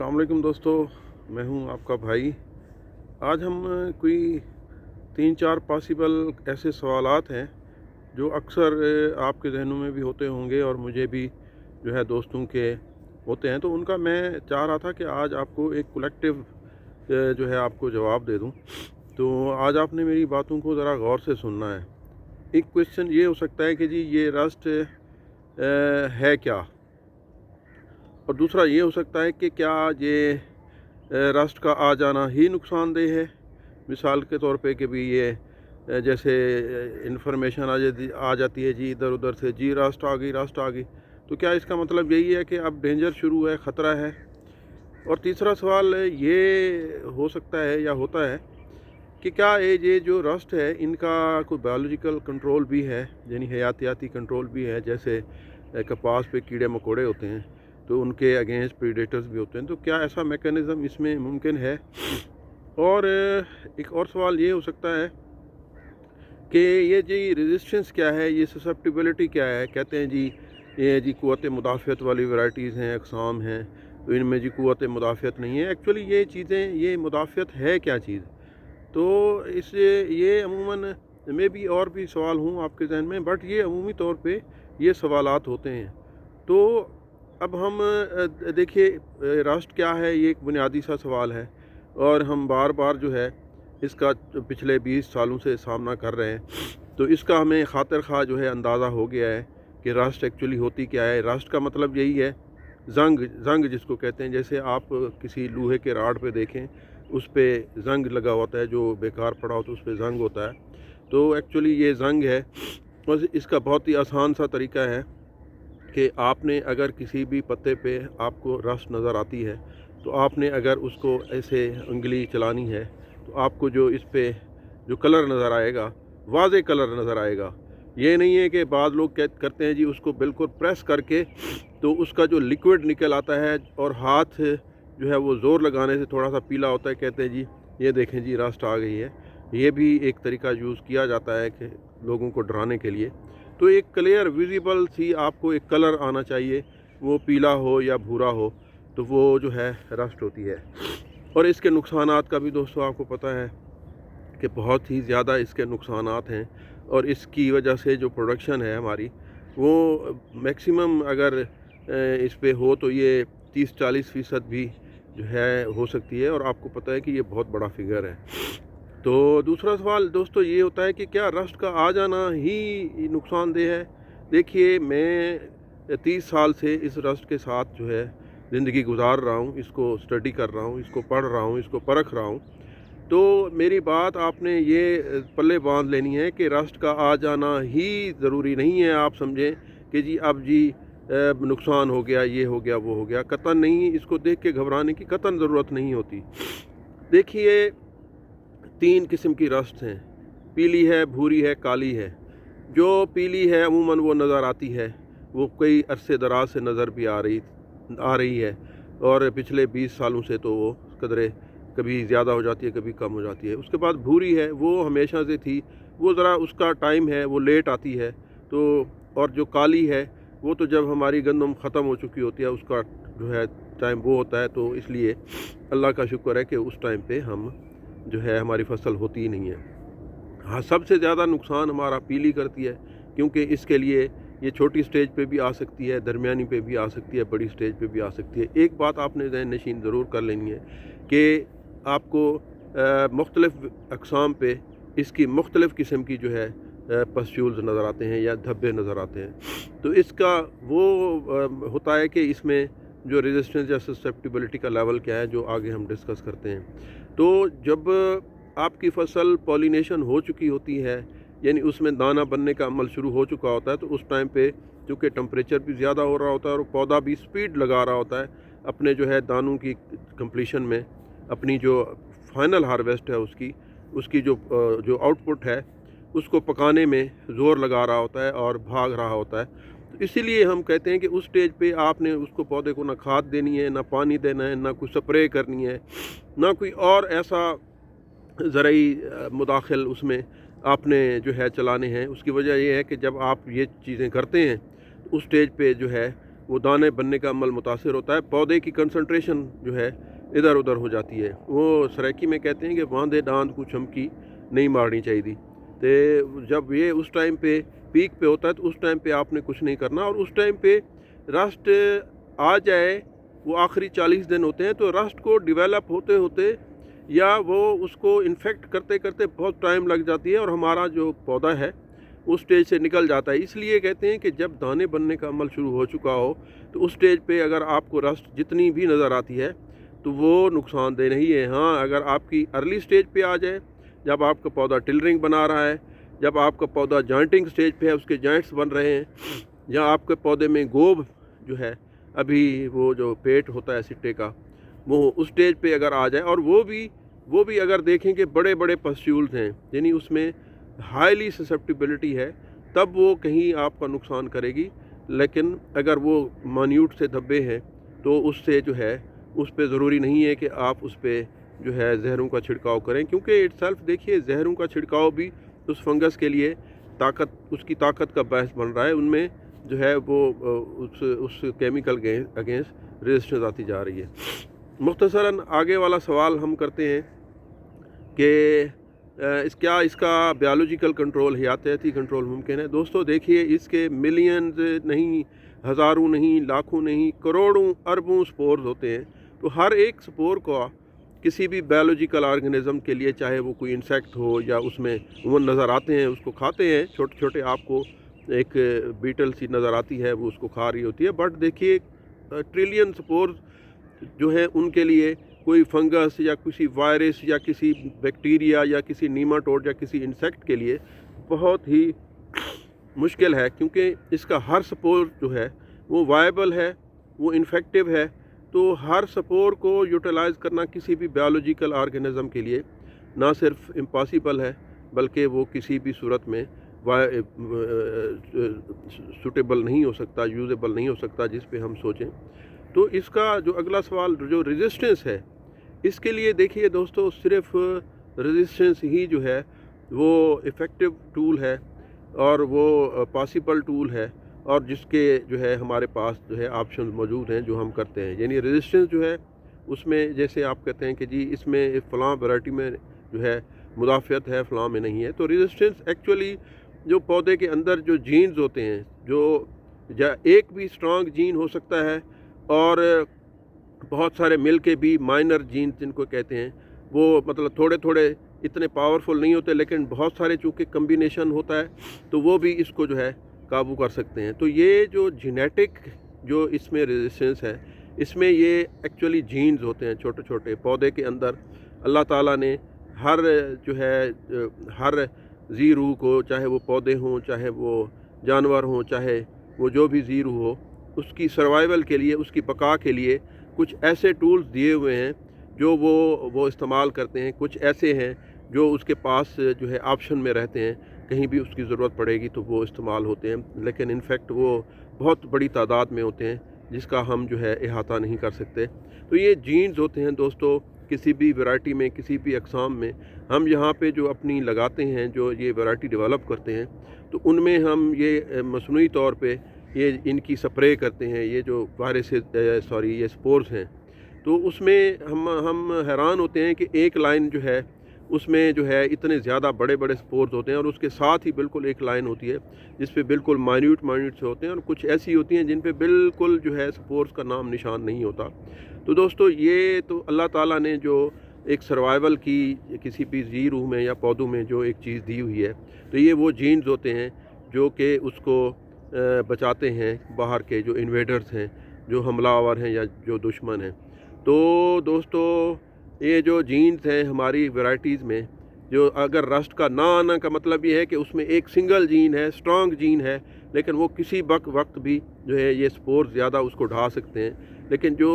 अस्सलाम वालेकुम दोस्तों, मैं हूं आपका भाई। आज हम कोई 3-4 पॉसिबल ऐसे सवालात हैं जो अक्सर आपके जहनों में भी होते होंगे और मुझे भी जो है दोस्तों के होते हैं। तो उनका मैं चाह रहा था कि आज आपको एक कलेक्टिव जो है आपको जवाब दे दूं। तो आज आपने मेरी बातों को ज़रा गौर से सुनना है। एक क्वेश्चन ये हो सकता है कि जी ये रस्ट है क्या? और दूसरा ये हो सकता है कि क्या ये रस्ट का आ जाना ही नुकसानदेह है। मिसाल के तौर पे कि भी ये जैसे इंफॉर्मेशन आ जाती है जी इधर उधर से, जी रस्ट आ गई, तो क्या इसका मतलब यही है कि अब डेंजर शुरू है, ख़तरा है? और तीसरा सवाल ये हो सकता है या होता है कि क्या ये जो रस्ट है इनका कोई बायोलॉजिकल कंट्रोल भी है, यानी हयातियाती कंट्रोल भी है। जैसे कपास पे कीड़े मकोड़े होते हैं तो उनके अगेंस्ट प्रीडेटर्स भी होते हैं, तो क्या ऐसा मैकेनिज़्म इसमें मुमकिन है? और एक और सवाल ये हो सकता है कि ये जी रेजिस्टेंस क्या है, ये ससेप्टिबिलिटी क्या है? कहते हैं जी ये जी क़ुव्वत मुदाफ़ियत वाली वैराइटीज़ हैं, अक़साम हैं, तो इनमें जी क़ुव्वत मुदाफ़ियत नहीं है। एक्चुअली ये चीज़ें, ये मुदाफ़ियत है क्या चीज़? तो इससे ये अमूमन में भी और भी सवाल हों आपके ज़हन में, बट ये अमूमी तौर पे ये सवालात होते हैं। तो अब हम देखिए, राष्ट्र क्या है, ये एक बुनियादी सा सवाल है और हम बार बार जो है इसका पिछले 20 सालों से सामना कर रहे हैं। तो इसका हमें खातिर खा जो है अंदाज़ा हो गया है कि राष्ट्र एक्चुअली होती क्या है। राष्ट्र का मतलब यही है, जंग जिसको कहते हैं। जैसे आप किसी लोहे के राड पे देखें, उस पे जंग लगा होता है, जो बेकार पड़ा होता है उस पे जंग होता है। तो एक्चुअली ये जंग है। और इसका बहुत ही आसान सा तरीका है कि आपने अगर किसी भी पत्ते पे आपको रस्ट नज़र आती है, तो आपने अगर उसको ऐसे उंगली चलानी है तो आपको जो इस पे जो कलर नज़र आएगा, वाज़े कलर नज़र आएगा। ये नहीं है कि बाद लोग करते हैं जी उसको बिल्कुल प्रेस करके तो उसका जो लिक्विड निकल आता है और हाथ जो है वो ज़ोर लगाने से थोड़ा सा पीला होता है, कहते हैं जी ये देखें जी रस्ट आ गई है। ये भी एक तरीका यूज़ किया जाता है कि लोगों को डराने के लिए। तो एक क्लियर विजिबल सी आपको एक कलर आना चाहिए, वो पीला हो या भूरा हो, तो वो जो है रस्ट होती है। और इसके नुकसानात का भी दोस्तों आपको पता है कि बहुत ही ज़्यादा इसके नुकसानात हैं। और इसकी वजह से जो प्रोडक्शन है हमारी, वो मैक्सिमम अगर इस पे हो तो ये 30-40% भी जो है हो सकती है। और आपको पता है कि ये बहुत बड़ा फिगर है। तो दूसरा सवाल दोस्तों ये होता है कि क्या रस्ट का आ जाना ही नुकसानदेह है? देखिए, मैं 30 साल से इस रस्ट के साथ जो है ज़िंदगी गुजार रहा हूँ, इसको स्टडी कर रहा हूँ, इसको पढ़ रहा हूँ, इसको परख रहा हूँ। तो मेरी बात आपने ये पल्ले बांध लेनी है कि रस्ट का आ जाना ही ज़रूरी नहीं है आप समझें कि जी अब जी नुकसान हो गया, ये हो गया, वो हो गया। कतई नहीं, इसको देख के घबराने की कतई ज़रूरत नहीं होती। देखिए, 3 किस्म की रस्ट हैं, पीली है, भूरी है, काली है। जो पीली है अमूमन वो नज़र आती है, वो कई अरसे दराज से नज़र भी आ रही है। और पिछले 20 सालों से तो वो कदरे कभी ज़्यादा हो जाती है, कभी कम हो जाती है। उसके बाद भूरी है, वो हमेशा से थी, वो ज़रा उसका टाइम है, वो लेट आती है। तो और जो काली है वो तो जब हमारी गंदम ख़त्म हो चुकी होती है, उसका जो है टाइम वो होता है। तो इसलिए अल्लाह का शुक्र है कि उस टाइम पे हम जो है हमारी फसल होती ही नहीं है। हाँ, सबसे ज़्यादा नुकसान हमारा पीली करती है, क्योंकि इसके लिए ये छोटी स्टेज पे भी आ सकती है, दरमियानी पे भी आ सकती है, बड़ी स्टेज पे भी आ सकती है। एक बात आपने ज़हन नशीन ज़रूर कर लेनी है कि आपको मुख्तलिफ़ अक़साम पे इसकी मुख्तलिफ़ किस्म की जो है पस्ट्यूल्स नज़र आते हैं या धब्बे नज़र आते हैं। तो इसका वो होता है कि इसमें जो रेजिस्टेंस या ससेप्टिबिलिटी का लेवल क्या है, जो आगे हम डिस्कस करते हैं। तो जब आपकी फसल पॉलिनेशन हो चुकी होती है, यानी उसमें दाना बनने का अमल शुरू हो चुका होता है, तो उस टाइम पे चूँकि टेम्परेचर भी ज़्यादा हो रहा होता है और पौधा भी स्पीड लगा रहा होता है अपने जो है दानों की कंप्लीशन में, अपनी जो फाइनल हार्वेस्ट है उसकी जो आउटपुट है उसको पकाने में ज़ोर लगा रहा होता है और भाग रहा होता है। तो इसीलिए हम कहते हैं कि उस स्टेज पे आपने उसको पौधे को ना खाद देनी है, ना पानी देना है, ना कोई स्प्रे करनी है, ना कोई और ऐसा ज़रूरी मुदाखिल उसमें आपने जो है चलाने हैं। उसकी वजह ये है कि जब आप ये चीज़ें करते हैं तो उस स्टेज पे जो है वो दाने बनने का अमल मुतासिर होता है, पौधे की कंसंट्रेशन जो है इधर उधर हो जाती है। वो सराइकी में कहते हैं कि बांधे दांत को चमकी नहीं मारनी चाहिए थी। तो जब ये उस टाइम पे पीक पे होता है तो उस टाइम पे आपने कुछ नहीं करना, और उस टाइम पे रस्ट आ जाए, वो आखिरी 40 दिन होते हैं, तो रस्ट को डेवलप होते होते या वो उसको इन्फेक्ट करते करते बहुत टाइम लग जाती है और हमारा जो पौधा है उस स्टेज से निकल जाता है। इसलिए कहते हैं कि जब दाने बनने का अमल शुरू हो चुका हो तो उस स्टेज पे अगर आपको रस्ट जितनी भी नज़र आती है तो वो नुकसानदेह नहीं है। हाँ, अगर आपकी अर्ली स्टेज पे आ जाए, जब आपका पौधा टिलरिंग बना रहा है, जब आपका पौधा जॉइंटिंग स्टेज पे है, उसके जॉइंट्स बन रहे हैं, या आपके पौधे में गोब जो है अभी वो जो पेट होता है सिट्टे का, वो उस स्टेज पे अगर आ जाए, और वो भी अगर देखें कि बड़े बड़े पस्ट्यूल्स हैं, यानी उसमें हाईली ससेप्टिबिलिटी है, तब वो कहीं आपका नुकसान करेगी। लेकिन अगर वो मान्यूट से धब्बे हैं तो उससे जो है उस पे ज़रूरी नहीं है कि आप उस पे जो है जहरों का छिड़काव करें, क्योंकि इटसेल्फ देखिए जहरों का छिड़काव भी उस फंगस के लिए उसकी ताकत का बायस बन रहा है। उनमें जो है वो उस केमिकल के अगेंस्ट रेजिस्टेंस आती जा रही है। मुख्तसरन आगे वाला सवाल हम करते हैं कि क्या इसका बायोलॉजिकल कंट्रोल, हयातियाती कंट्रोल मुमकिन है? दोस्तों देखिए, इसके मिलियंस नहीं, हज़ारों नहीं, लाखों नहीं, करोड़ों अरबों स्पोर्स होते हैं। तो हर एक स्पोर को किसी भी बायोलॉजिकल ऑर्गेनिज्म के लिए, चाहे वो कोई इंसेक्ट हो या उसमें वो नज़र आते हैं, उसको खाते हैं, छोटे छोटे आपको एक बीटल सी नज़र आती है, वो उसको खा रही होती है। बट देखिए ट्रिलियन स्पोर्स जो है उनके लिए कोई फंगस या किसी वायरस या किसी बैक्टीरिया या किसी नीमाटोड या किसी इंसेक्ट के लिए बहुत ही मुश्किल है, क्योंकि इसका हर स्पोर जो है वो वायबल है, वो इन्फेक्टिव है। तो हर स्पोर को यूटिलाइज़ करना किसी भी बायोलॉजिकल ऑर्गेनिज्म के लिए ना सिर्फ इम्पॉसिबल है, बल्कि वो किसी भी सूरत में सूटेबल नहीं हो सकता, यूजेबल नहीं हो सकता जिस पे हम सोचें। तो इसका जो अगला सवाल जो रेजिस्टेंस है, इसके लिए देखिए दोस्तों, सिर्फ रेजिस्टेंस ही जो है वो इफ़ेक्टिव टूल है और वो पॉसिबल टूल है, और जिसके जो है हमारे पास जो है ऑप्शन मौजूद हैं जो हम करते हैं। यानी रेजिस्टेंस जो है उसमें जैसे आप कहते हैं कि जी इसमें फ़लाँ वैरायटी में जो है मुदाफ़ियत है, फ़लाँ में नहीं है। तो रेजिस्टेंस एक्चुअली जो पौधे के अंदर जो जीन्स होते हैं, जो एक भी स्ट्रॉन्ग जीन हो सकता है और बहुत सारे मिल के भी माइनर जीन्स जिनको कहते हैं, वो मतलब थोड़े थोड़े इतने पावरफुल नहीं होते, लेकिन बहुत सारे चूँकि कम्बिनेशन होता है तो वो भी इसको जो है काबू कर सकते हैं। तो ये जो जेनेटिक जो इसमें रेजिस्टेंस है, इसमें ये एक्चुअली जीन्स होते हैं छोटे छोटे पौधे के अंदर। अल्लाह ताला ने हर जो है हर जी रूह को, चाहे वो पौधे हों, चाहे वो जानवर हों, चाहे वो जो भी जी रूह हो, उसकी सर्वाइवल के लिए, उसकी बका के लिए कुछ ऐसे टूल्स दिए हुए हैं जो वो इस्तेमाल करते हैं। कुछ ऐसे हैं जो उसके पास जो है ऑप्शन में रहते हैं, कहीं भी उसकी ज़रूरत पड़ेगी तो वो इस्तेमाल होते हैं। लेकिन इनफैक्ट वो बहुत बड़ी तादाद में होते हैं जिसका हम जो है अहाता नहीं कर सकते। तो ये जीन्स होते हैं दोस्तों, किसी भी वैरायटी में, किसी भी अक़साम में हम यहाँ पे जो अपनी लगाते हैं, जो ये वैरायटी डेवलप करते हैं, तो उनमें हम ये मसनूई तौर पे ये इनकी स्प्रे करते हैं। ये जो वायरस ये स्पोर्स हैं, तो उसमें हम हैरान होते हैं कि एक लाइन जो है उसमें जो है इतने ज़्यादा बड़े बड़े स्पोर्स होते हैं, और उसके साथ ही बिल्कुल एक लाइन होती है जिस पे बिल्कुल माइन्यूट से होते हैं, और कुछ ऐसी होती हैं जिन पे बिल्कुल जो है स्पोर्स का नाम निशान नहीं होता। तो दोस्तों ये तो अल्लाह ताला ने जो एक सर्वाइवल की किसी भी जी रूह में या पौधों में जो एक चीज़ दी हुई है, तो ये वो जीन्स होते हैं जो कि उसको बचाते हैं बाहर के जो इन्वेडर्स हैं, जो हमलावर हैं या जो दुश्मन हैं। तो दोस्तों ये जो जीन्स हैं हमारी वैरायटीज़ में, जो अगर रस्ट का ना आना का मतलब ये है कि उसमें एक सिंगल जीन है, स्ट्रॉन्ग जीन है, लेकिन वो किसी वक्त भी जो है ये स्पोर ज़्यादा उसको ढा सकते हैं। लेकिन जो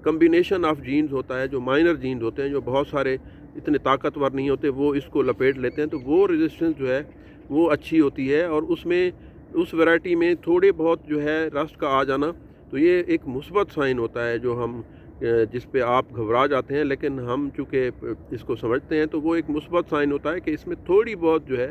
कम्बिनेशन ऑफ जीन्स होता है, जो माइनर जीन्स होते हैं, जो बहुत सारे इतने ताकतवर नहीं होते, वो इसको लपेट लेते हैं, तो वो रेजिस्टेंस जो है वो अच्छी होती है। और उसमें उस वैरायटी में थोड़े बहुत जो है रस्ट का आ जाना, तो ये एक मुस्बत साइन होता है जो हम जिस पे आप घबरा जाते हैं, लेकिन हम चूँकि इसको समझते हैं तो वो एक मुस्बत साइन होता है कि इसमें थोड़ी बहुत जो है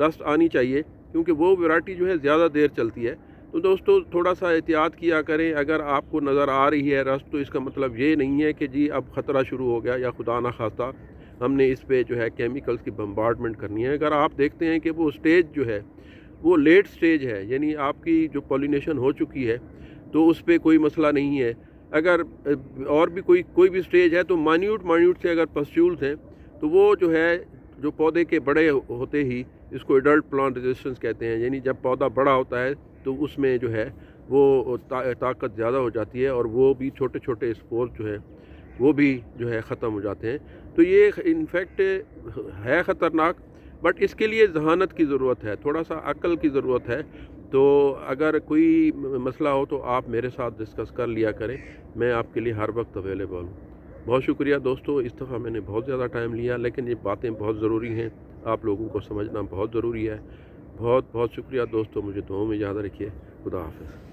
रस्ट आनी चाहिए, क्योंकि वो वैरायटी जो है ज़्यादा देर चलती है। तो تو دوستو تھوڑا سا احتیاط کیا کریں. اگر آپ کو نظر آ رہی ہے رسٹ تو اس کا مطلب یہ نہیں ہے کہ جی اب خطرہ شروع ہو گیا یا خدا نہ خواستہ ہم نے اس پہ جو ہے کیمیکلز کی بمبارڈمنٹ کرنی ہے. اگر آپ دیکھتے ہیں کہ وہ سٹیج جو ہے وہ لیٹ سٹیج ہے، یعنی آپ کی جو پولینیشن ہو چکی ہے تو اس پہ کوئی مسئلہ نہیں ہے. اگر اور بھی کوئی بھی سٹیج ہے تو مائنیوٹ سے اگر پسٹیولز ہیں تو وہ جو ہے جو پودے کے بڑے ہوتے ہی اس کو ایڈلٹ پلانٹ ریزسٹنس کہتے ہیں، یعنی جب پودا بڑا ہوتا ہے تو اس میں جو ہے وہ طاقت زیادہ ہو جاتی ہے اور وہ بھی چھوٹے چھوٹے اسپور جو ہیں وہ بھی جو ہے ختم ہو جاتے ہیں. تو یہ انفیکٹ ہے خطرناک، بٹ اس کے لیے ذہانت کی ضرورت ہے، تھوڑا سا عقل کی ضرورت ہے. تو اگر کوئی مسئلہ ہو تو آپ میرے ساتھ ڈسکس کر لیا کریں، میں آپ کے لیے ہر وقت اویلیبل ہوں. بہت شکریہ دوستو، اس دفعہ میں نے بہت زیادہ ٹائم لیا، لیکن یہ باتیں بہت ضروری ہیں، آپ لوگوں کو سمجھنا بہت ضروری ہے. بہت بہت شکریہ دوستو، مجھے دعاؤں میں یاد رکھیے. خدا حافظ.